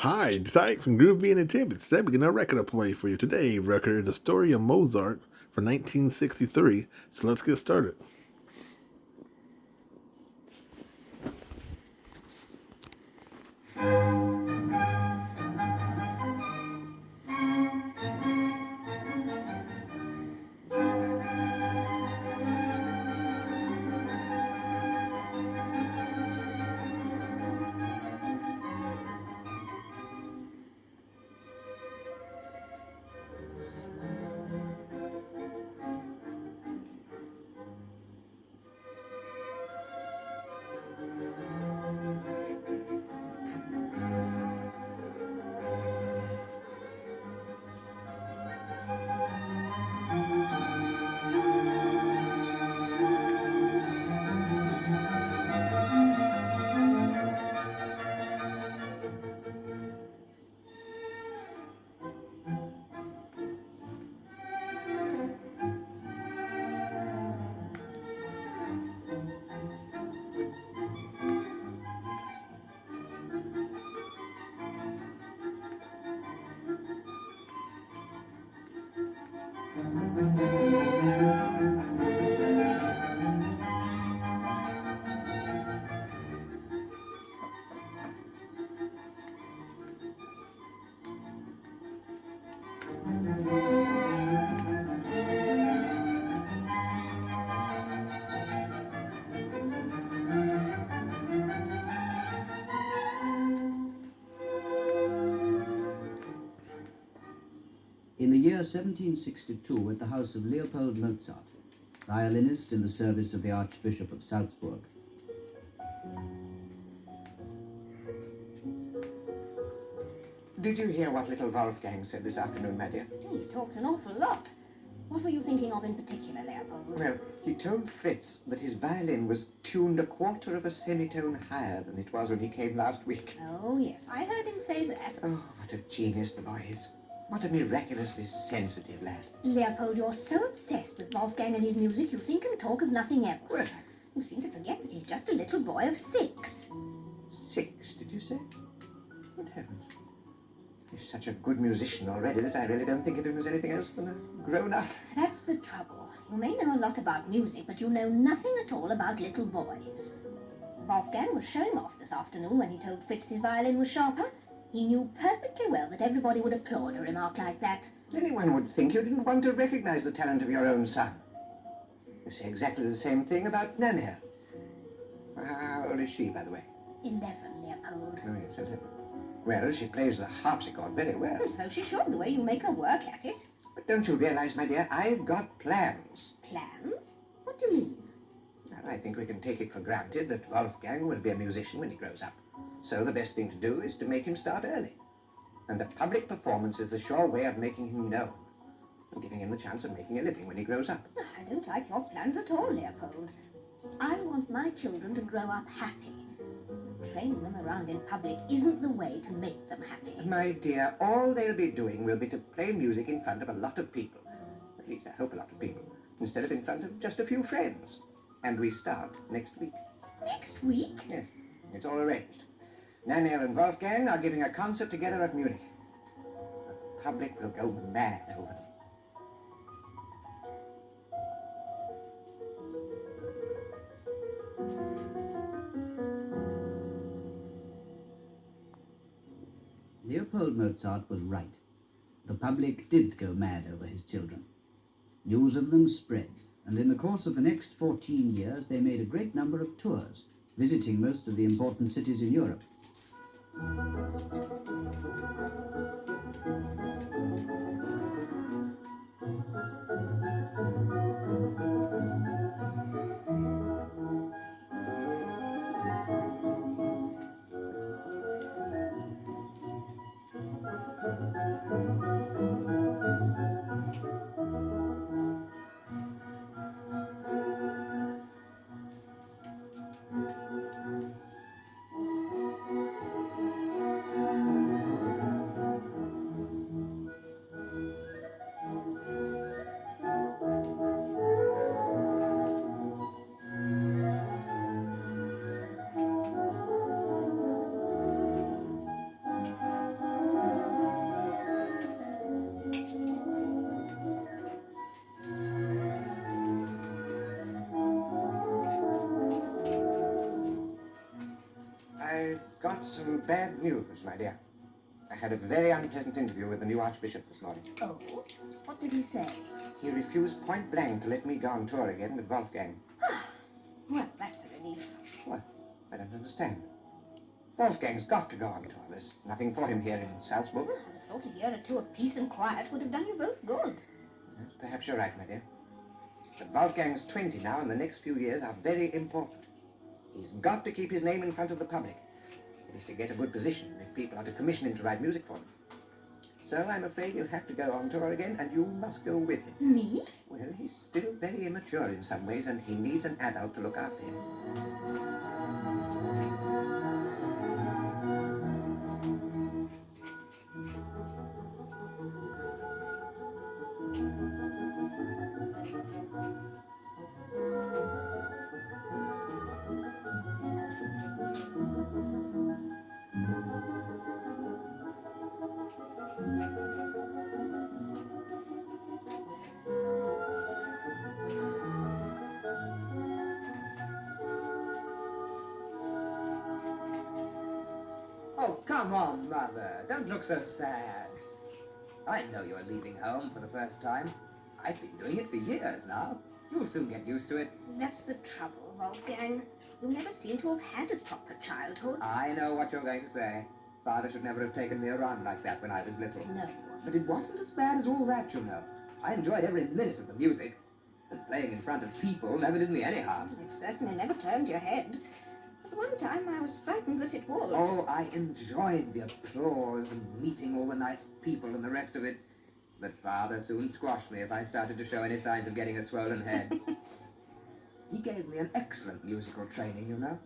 Hi, it's Ike from Groovy and Tidbits. Today we're going to record play for you. Today, record The Story of Mozart for 1963. So let's get started. In the year 1762, at the house of Leopold Mozart, violinist in the service of the Archbishop of Salzburg. Did you hear what little Wolfgang said this afternoon, my dear? He talked an awful lot. What were you thinking of in particular, Leopold? Well, he told Fritz that his violin was tuned a quarter of a semitone higher than it was when he came last week. Oh, yes, I heard him say that. Oh, what a genius the boy is. What a miraculously sensitive lad. Leopold, you're so obsessed with Wolfgang and his music, you think and talk of nothing else. Well, You seem to forget that he's just a little boy of 6. 6, did you say? Good heavens. He's such a good musician already that I really don't think of him as anything else than a grown-up. That's the trouble. You may know a lot about music, but you know nothing at all about little boys. Wolfgang was showing off this afternoon when he told Fritz his violin was sharper. He knew perfectly well that everybody would applaud a remark like that. Anyone would think you didn't want to recognize the talent of your own son. You say exactly the same thing about Nana. How old is she, by the way? 11, Leopold. Oh, yes, 11. Well, she plays the harpsichord very well. So she should, the way you make her work at it. But don't you realize, my dear, I've got plans. Plans? What do you mean? Well, I think we can take it for granted that Wolfgang will be a musician when he grows up. So the best thing to do is to make him start early. And a public performance is the sure way of making him known and giving him the chance of making a living when he grows up. I don't like your plans at all, Leopold. I want my children to grow up happy. Training them around in public isn't the way to make them happy. My dear, all they'll be doing will be to play music in front of a lot of people. At least I hope a lot of people, instead of in front of just a few friends. And we start next week. Next week? Yes, it's all arranged. Naniel and Wolfgang are giving a concert together at Munich. The public will go mad over them. Leopold Mozart was right. The public did go mad over his children. News of them spread, and in the course of the next 14 years they made a great number of tours, visiting most of the important cities in Europe. got some bad news, my dear. I had a very unpleasant interview with the new Archbishop this morning. Oh? What did he say? He refused point blank to let me go on tour again with Wolfgang. Well, that's a relief. What? I don't understand. Wolfgang's got to go on tour. There's nothing for him here in Salzburg. Well, I thought a year or two of peace and quiet would have done you both good. Yes, perhaps you're right, my dear. But Wolfgang's 20 now, and the next few years are very important. He's got to keep his name in front of the public. He is to get a good position if people are to commission him to write music for them. So I'm afraid he'll have to go on tour again, and you must go with him. Me? Well, he's still very immature in some ways, and he needs an adult to look after him. Oh, come on, Mother. Don't look so sad. I know you're leaving home for the first time. I've been doing it for years now. You'll soon get used to it. That's the trouble, Wolfgang. You never seem to have had a proper childhood. I know what you're going to say. Father should never have taken me around like that when I was little. No. But it wasn't as bad as all that, you know. I enjoyed every minute of the music. And playing in front of people never did me any harm. It certainly never turned your head. At one time I was frightened that it would. Oh, I enjoyed the applause and meeting all the nice people and the rest of it. But Father soon squashed me if I started to show any signs of getting a swollen head. He gave me an excellent musical training, you know.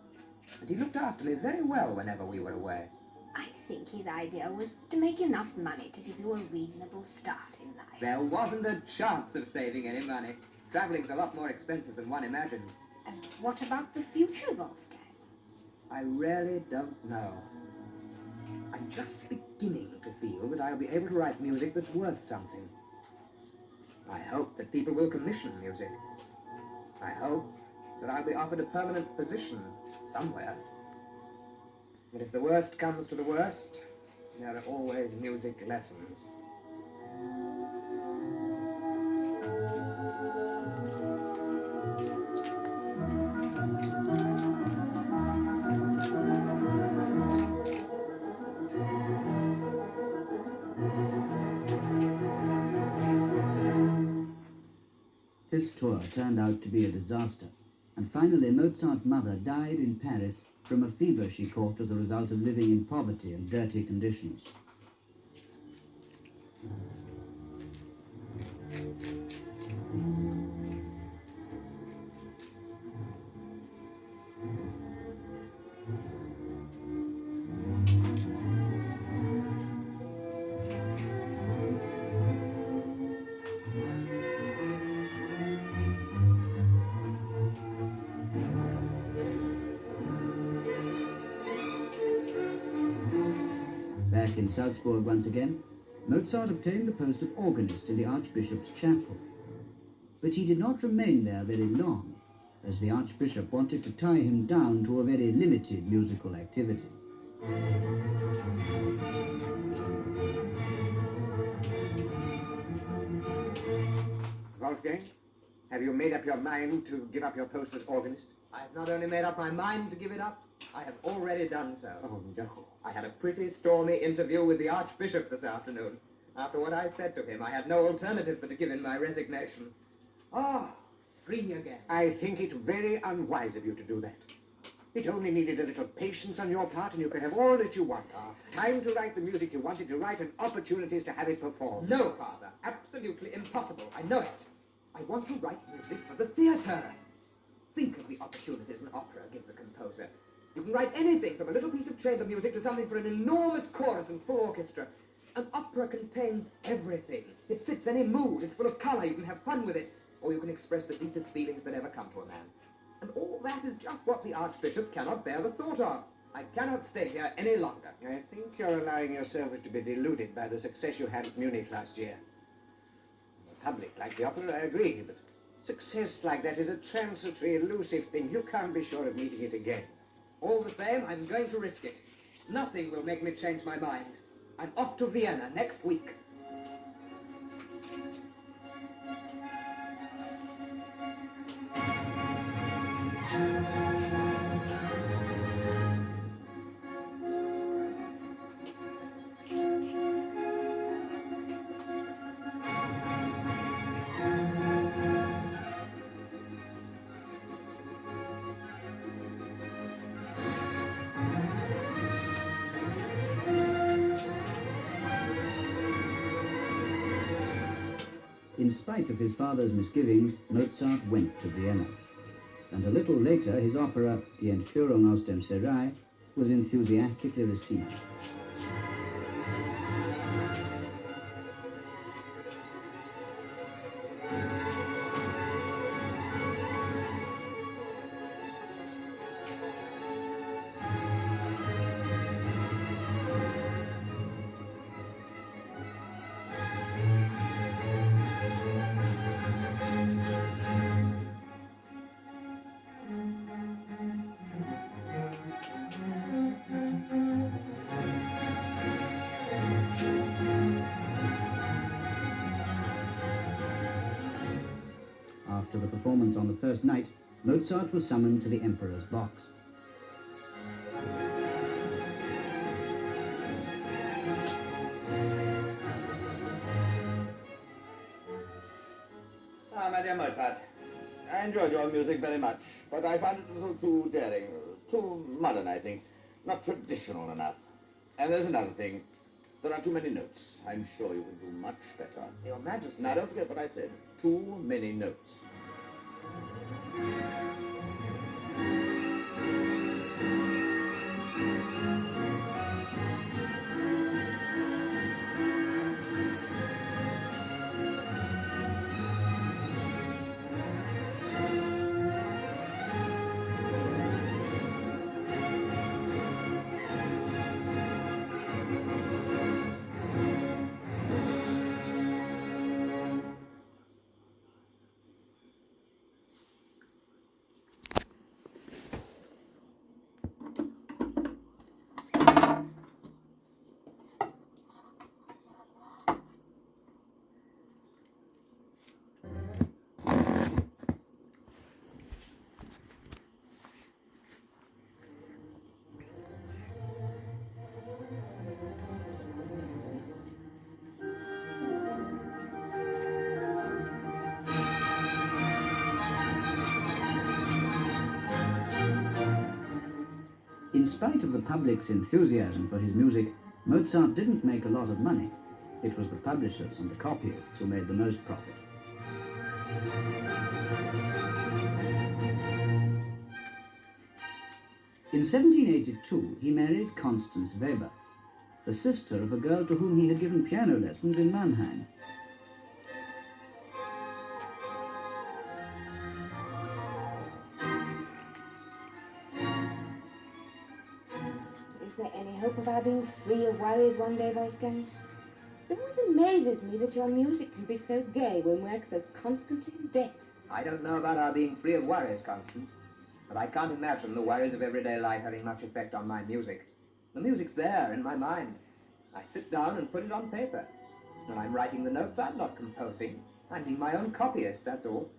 And he looked after me very well whenever we were away. I think his idea was to make enough money to give you a reasonable start in life. There wasn't a chance of saving any money. Traveling's a lot more expensive than one imagines. And what about the future, Wolfgang? I really don't know. I'm just beginning to feel that I'll be able to write music that's worth something. I hope that people will commission music. I hope that I'll be offered a permanent position somewhere. But if the worst comes to the worst, there are always music lessons. This tour turned out to be a disaster, and finally Mozart's mother died in Paris from a fever she caught as a result of living in poverty and dirty conditions. Back in Salzburg once again, Mozart obtained the post of organist in the Archbishop's chapel. But he did not remain there very long, as the Archbishop wanted to tie him down to a very limited musical activity. Wolfgang, have you made up your mind to give up your post as organist? I've not only made up my mind to give it up, I have already done so. Oh, no. I had a pretty stormy interview with the Archbishop this afternoon. After what I said to him, I had no alternative but to give in my resignation. Oh, free again. I think it very unwise of you to do that. It only needed a little patience on your part, and you could have all that you want. Time to write the music you wanted to write, and opportunities to have it performed. No, Father. Absolutely impossible. I know it. I want to write music for the theatre. Think of the opportunities an opera gives a composer. You can write anything from a little piece of chamber music to something for an enormous chorus and full orchestra. An opera contains everything. It fits any mood. It's full of color. You can have fun with it. Or you can express the deepest feelings that ever come to a man. And all that is just what the Archbishop cannot bear the thought of. I cannot stay here any longer. I think you're allowing yourself to be deluded by the success you had at Munich last year. The public liked the opera, I agree, but success like that is a transitory, elusive thing. You can't be sure of meeting it again. All the same, I'm going to risk it. Nothing will make me change my mind. I'm off to Vienna next week. In spite of his father's misgivings, Mozart went to Vienna, and a little later his opera, Die Entführung aus dem Serail, was enthusiastically received. After the performance on the first night, Mozart was summoned to the Emperor's box. My dear Mozart, I enjoyed your music very much, but I found it a little too daring, too modern, I think, not traditional enough. And there's another thing. There are too many notes. I'm sure you can do much better. Your Majesty. Now, don't forget what I said. Too many notes. In spite of the public's enthusiasm for his music, Mozart didn't make a lot of money. It was the publishers and the copyists who made the most profit. In 1782, he married Constance Weber, the sister of a girl to whom he had given piano lessons in Mannheim. Is there any hope of our being free of worries one day, Wolfgang? It always amazes me that your music can be so gay when we're so constantly in debt. I don't know about our being free of worries, Constance, but I can't imagine the worries of everyday life having much effect on my music. The music's there in my mind. I sit down and put it on paper. When I'm writing the notes, I'm not composing. I'm being my own copyist, that's all.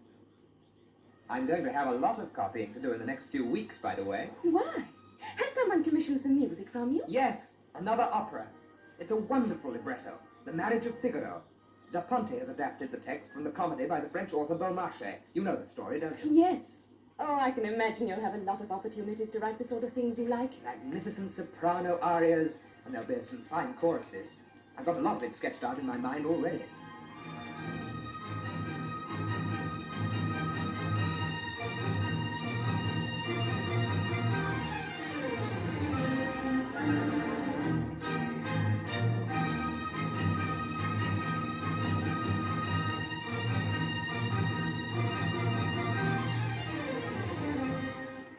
I'm going to have a lot of copying to do in the next few weeks, by the way. Why? Has someone commissioned some music from you? Yes, another opera. It's a wonderful libretto, The Marriage of Figaro. Da Ponte has adapted the text from the comedy by the French author Beaumarchais. You know the story, don't you? Yes. Oh, I can imagine you'll have a lot of opportunities to write the sort of things you like. Magnificent soprano arias, and there'll be some fine choruses. I've got a lot of it sketched out in my mind already.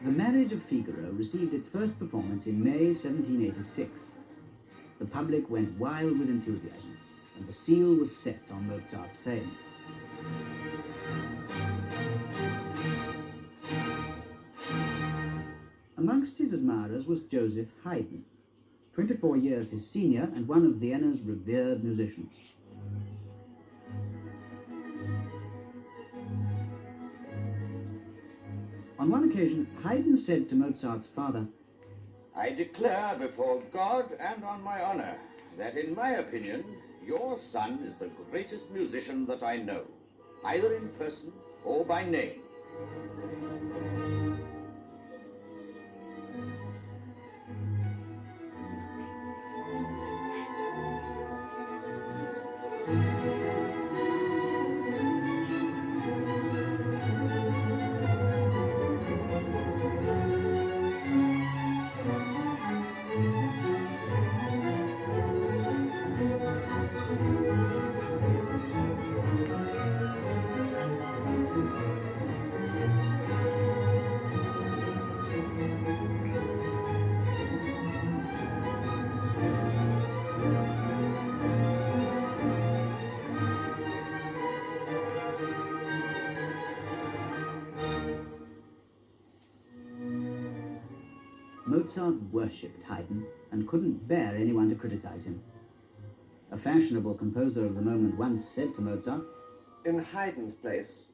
The Marriage of Figaro received its first performance in May 1786. The public went wild with enthusiasm, and the seal was set on Mozart's fame. Amongst his admirers was Joseph Haydn, 24 years his senior and one of Vienna's revered musicians. On one occasion, Haydn said to Mozart's father, I declare before God and on my honor that in my opinion, your son is the greatest musician that I know, either in person or by name. Mozart worshipped Haydn and couldn't bear anyone to criticize him. A fashionable composer of the moment once said to Mozart, In Haydn's place,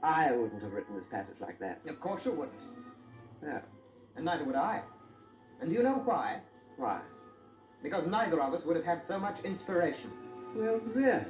I wouldn't have written this passage like that. Of course you wouldn't. No. And neither would I. And do you know why? Why? Because neither of us would have had so much inspiration. Well, really?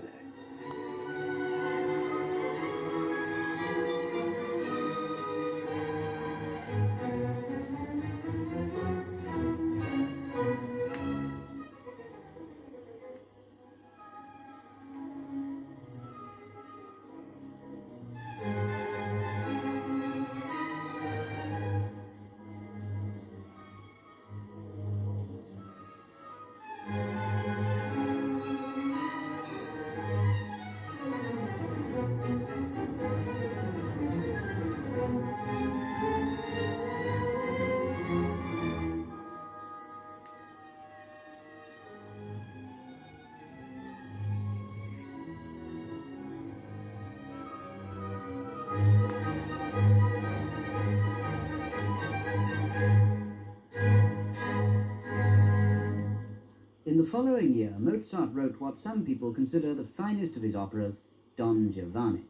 In the following year, Mozart wrote what some people consider the finest of his operas, Don Giovanni.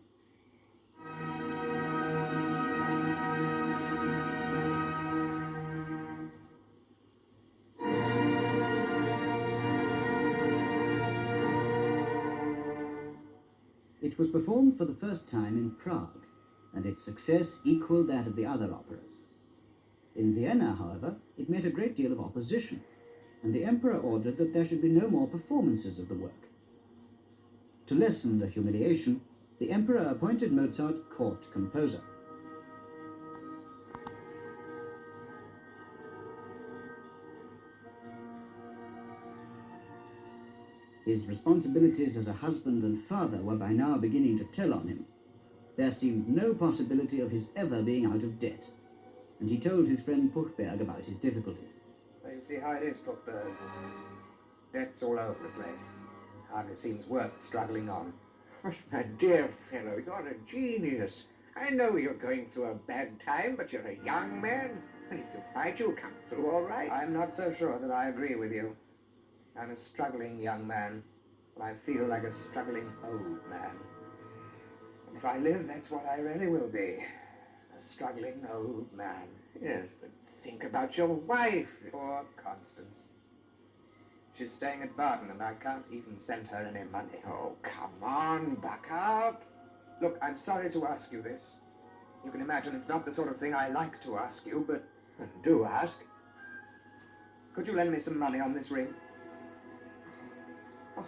It was performed for the first time in Prague, and its success equaled that of the other operas. In Vienna, however, it met a great deal of opposition, and the emperor ordered that there should be no more performances of the work. To lessen the humiliation, the emperor appointed Mozart court composer. His responsibilities as a husband and father were by now beginning to tell on him. There seemed no possibility of his ever being out of debt, and he told his friend Puchberg about his difficulties. Well, you see how it is, Puchberg. Debt's all over the place. Hardly seems worth struggling on. Oh, my dear fellow, you're a genius. I know you're going through a bad time, but you're a young man, and if you fight, you'll come through all right. I'm not so sure that I agree with you. I'm a struggling young man, but I feel like a struggling old man. And if I live, that's what I really will be. A struggling old man. Yes, but think about your wife. Poor Constance. She's staying at Baden, and I can't even send her any money. Oh, come on, buck up. Look, I'm sorry to ask you this. You can imagine it's not the sort of thing I like to ask you, but Do ask. could you lend me some money on this ring? Oh,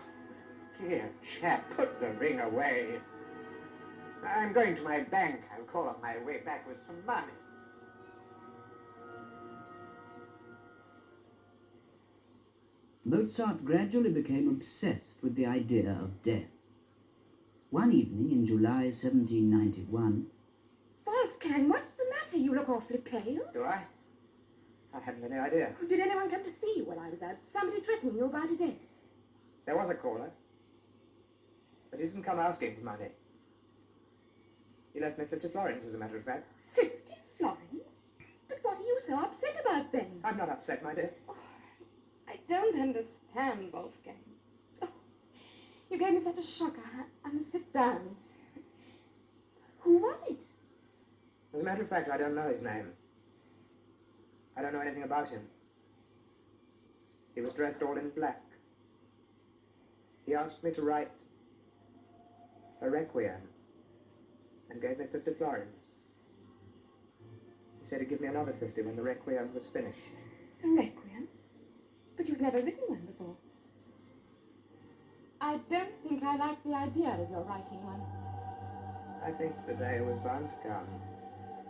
dear chap, put the ring away. I'm going to my bank. I'll call on my way back with some money. Mozart gradually became obsessed with the idea of death. One evening in July 1791, Wolfgang, what's the matter? You look awfully pale. Do I? I hadn't any idea. Did anyone come to see you while I was out? Somebody threatening you about a debt? There was a caller, but he didn't come asking for money. He left me 50 florins, as a matter of fact. 50 florins? But what are you so upset about then? I'm not upset, my dear. I don't understand, Wolfgang. Oh, you gave me such a shock. I must sit down. Who was it? As a matter of fact, I don't know his name. I don't know anything about him. He was dressed all in black. He asked me to write a requiem and gave me 50 florins. He said he'd give me another 50 when the requiem was finished. A requiem? But you've never written one before. I don't think I like the idea of your writing one. I think the day was bound to come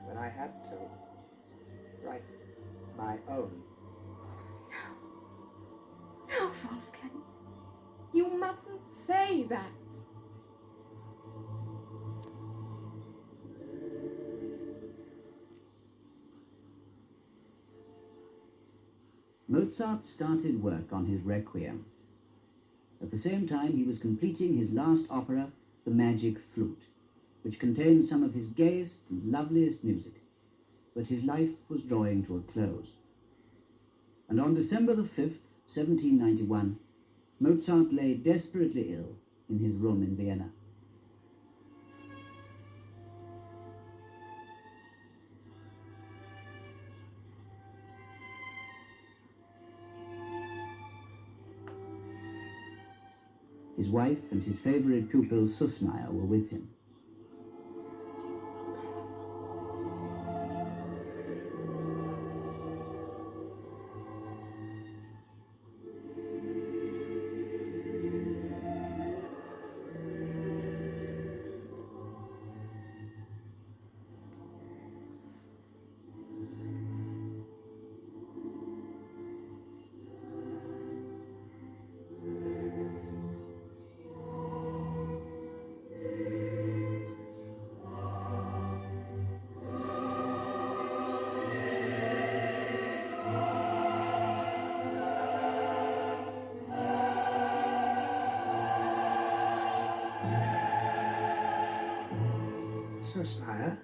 when I had to write my own. No, Wolfgang. You mustn't say that. Mozart started work on his Requiem. At the same time, he was completing his last opera, The Magic Flute, which contained some of his gayest and loveliest music. But his life was drawing to a close. And on December the 5th, 1791, Mozart lay desperately ill in his room in Vienna. His wife and his favorite pupil Susmeier were with him. Susmeier?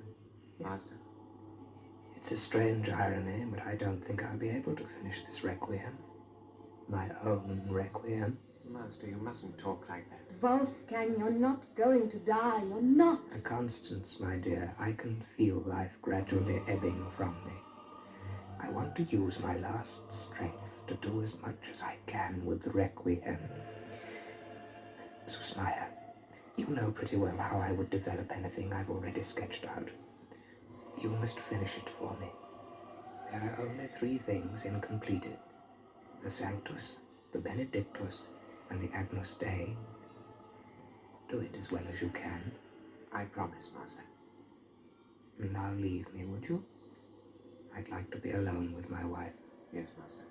Master. It's a strange irony, but I don't think I'll be able to finish this requiem. My own requiem. Master, you mustn't talk like that. Wolfgang, you're not going to die. You're not. Constance, my dear, I can feel life gradually ebbing from me. I want to use my last strength to do as much as I can with the requiem. Susmeier, you know pretty well how I would develop anything I've already sketched out. You must finish it for me. There are only 3 things incompleted. The Sanctus, the Benedictus, and the Agnus Dei. Do it as well as you can. I promise, Master. Now leave me, would you? I'd like to be alone with my wife. Yes, Master.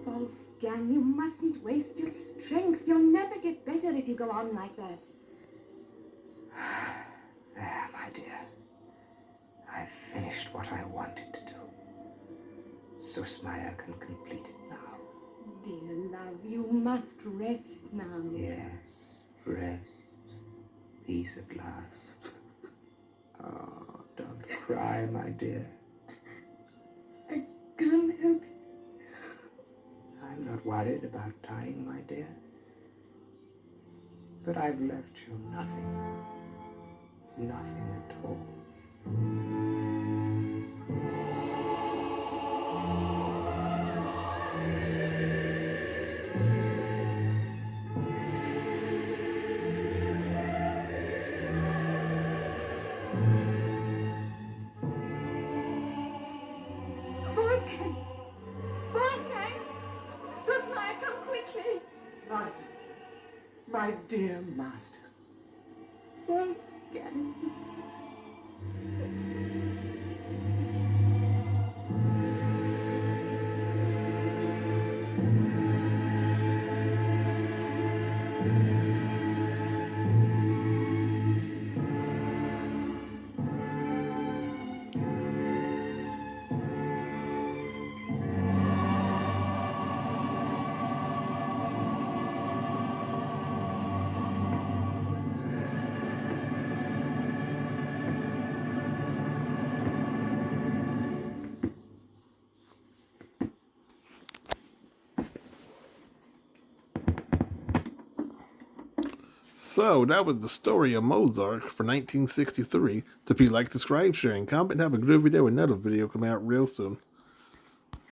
Wolfgang, you mustn't waste your strength. You'll never get better if you go on like that. There, my dear. I've finished what I wanted to do. Susmeier can complete it now. Dear love, you must rest now. Yes, rest. Peace at last. Oh, don't cry, my dear. I can't help it. I'm not worried about dying, my dear. But I've left you nothing. Nothing at all. Wolfgang! Wolfgang! Susmeier, come quickly! Master. My dear Master. Wolfgang. So that was the story of Mozart for 1963. So if you like, subscribe, share, and comment, have a groovy day with another video coming out real soon.